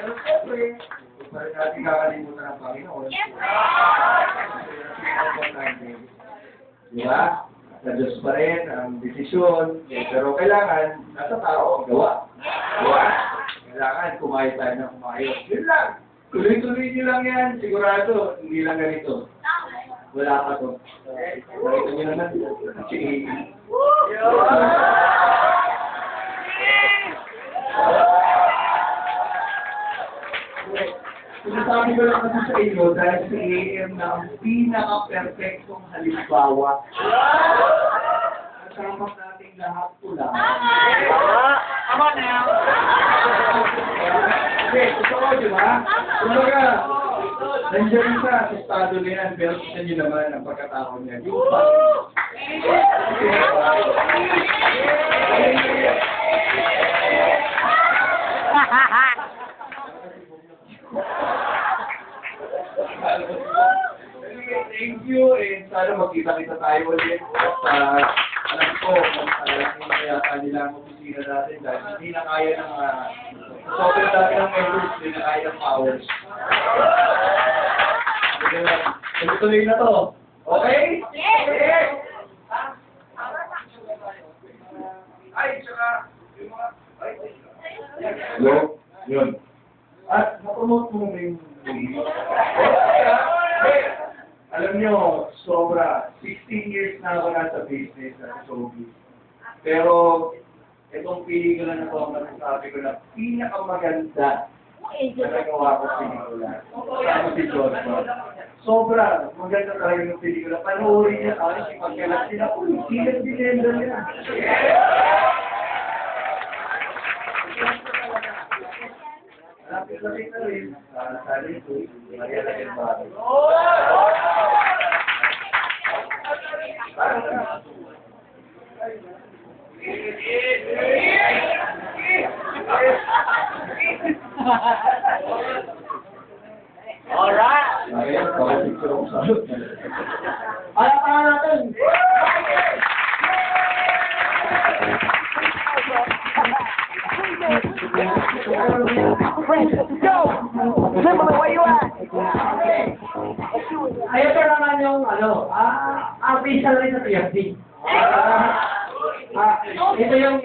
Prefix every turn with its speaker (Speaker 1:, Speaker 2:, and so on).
Speaker 1: Pero siyempre, kung pa rin natin kakalimutan ng Panginoon. Di ba? Sa Diyos pa rin ang desisyon. Pero kailangan, nasa tao ang gawa. Gawa. Kailangan kumain tayo ng kumain. Yun lang. Tuloy-tuloy nyo lang yan. Sigurado, hindi lang ganito. Wala pa to. Nakita nyo naman. Sinasabi ko lang kasi sa inyo dahil si AM na ang pinaka-perfectong halimbawa. Kasama nating lahat po lang.
Speaker 2: Tama na.
Speaker 1: Okay, totoo, di ba? Kumbaga, nandiyan sa estado na yan, pero kita nyo naman ang pagkatao niya. Yung pa. Thank you, and sana magkita-kita tayo ulit. At alam ko, hindi na yata nila ang opisina natin dahil hindi na kaya ng sobrang dati ng members, hindi na kaya ng powers. Tuloy na to. Okay? Yes! Ay, tsaka, yung mga... Hello? Yun. At napromote mo na yung alam nyo, sobra, 16 years na ako nasa business at showbiz. Pero, itong pelikula na ito, masasabi ko na pinakamaganda na nagawa ko sa pelikula. Kasama si Joshua. Sobra, maganda talaga yung pelikula. Panoorin niya, kasi pagkalat sila, silat dinenda niya. Lapit-lapit na rin, sa ito, Maria Lagenbaro.
Speaker 2: Alright.
Speaker 1: Ayan, paka-picture ako sa
Speaker 2: Palakpakan natin. Go! Timberland, where you at? Ayun pa naman yung, official rin sa TFC. Ito yung,